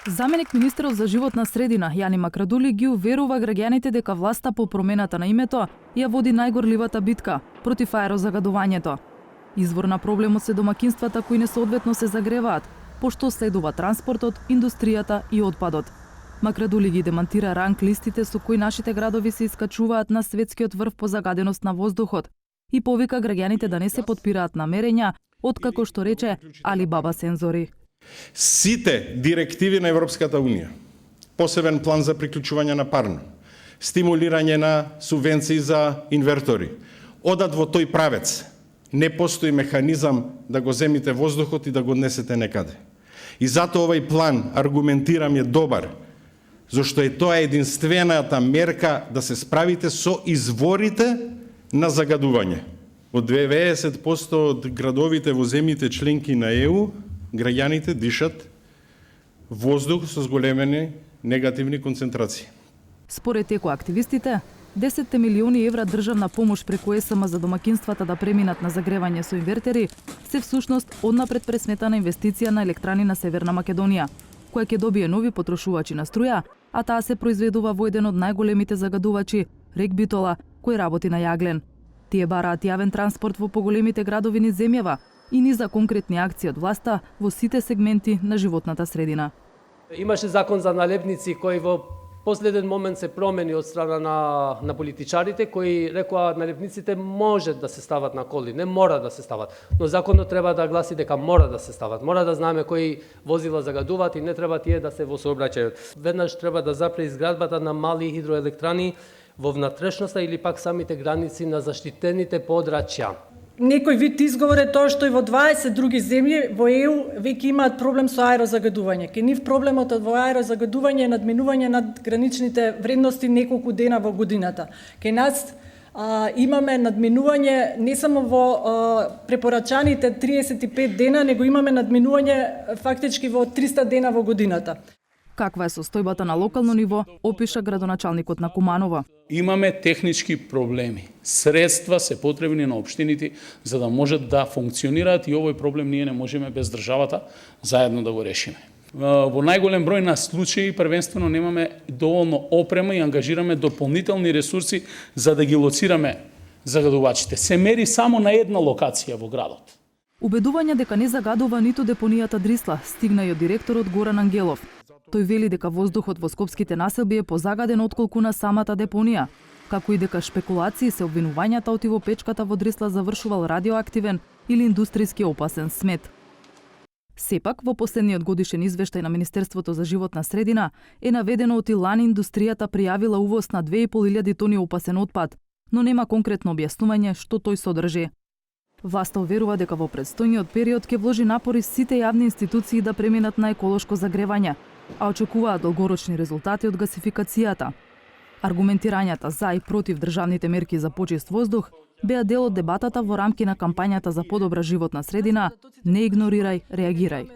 Заменик министерот за животна средина Јани Макрадули ги уверува граѓаните дека власта по промената на името ја води најгорливата битка против аерозагадувањето. Извор на проблемот се домакинствата кои несоодветно се загреваат, пошто следува транспортот, индустријата и отпадот. Макрадули ги демантира ранг листите со кои нашите градови се искачуваат на светскиот врв по загаденост на воздухот и повика граѓаните да не се потпираат намерења, откако што рече Алибаба сензори. Сите директиви на Европската Унија, посебен план за приклучување на парно, стимулирање на субвенции за инвертори, одат во тој правец. Не постои механизам да го земите воздухот и да го однесете некаде. И затоа овој план, аргументирам, е добар, зашто е тоа единствената мерка да се справите со изворите на загадување. Од 90% од градовите во земјите членки на ЕУ, граѓаните дишат воздух со зголемени негативни концентрации. Според екоактивистите, 10 милиони евра државна помош преку ЕСМ за домакинствата да преминат на загревање со инвертери се всушност однапред пресметана инвестиција на електрани на Северна Македонија, која ќе добие нови потрошувачи на струја, а таа се произведува во еден од најголемите загадувачи, Рек Битола, кој работи на јаглен. Тие бараат јавен транспорт во поголемите градови низ земјава и низа конкретни акции од власта во сите сегменти на животната средина. Имаше закон за налепници кој во последен момент се промени од страна на политичарите кои рекоа налепниците може да се стават на коли, не мора да се стават. Но законот треба да гласи дека мора да се стават. Мора да знаеме кои возила загадуваат и не треба тие да се во сообраќајот. Веднаш треба да запре изградбата на мали хидроелектрани во внатрешноста или пак самите граници на заштитените подрачја. Некој вид изговор е тоа што и во 20 други земји во ЕУ веќе имаат проблем со аерозагадување. Ке нив проблемот во аерозагадување е надминување над граничните вредности неколку дена во годината. Ке нас имаме надминување не само во препорачаните 35 дена, него имаме надминување фактички во 300 дена во годината. Каква е состојбата на локално ниво, опиша градоначалникот на Куманово. Имаме технички проблеми. Средства се потребни на општините за да можат да функционираат и овој проблем ние не можеме без државата заедно да го решиме. Во најголем број на случаи првенствено немаме доволно опрема и ангажираме дополнителни ресурси за да ги лоцираме загадувачите. Се мери само на една локација во градот. Убедување дека не загадува ниту депонијата Дрисла стигна и од директорот Горан Ангелов. Тој вели дека воздухот во скопските населби е позагаден отколку на самата депонија, како и дека шпекулации се обвинувањата отиво печката во Дрисла завршувал радиоактивен или индустријски опасен смет. Сепак, во последниот годишен извештај на Министерството за животна средина е наведено оти лани индустријата пријавила увоз на 2500 тони опасен отпад, но нема конкретно објаснување што тој содржи. Власта уверува дека во предстојниот период ќе вложи напори сите јавни институции да преминат на еколошко загревање, а очекуваат долгорочни резултати од гасификацијата. Аргументирањата за и против државните мерки за почист воздух беа дел од дебатата во рамки на кампањата за подобра животна средина "Не игнорирај, реагирај".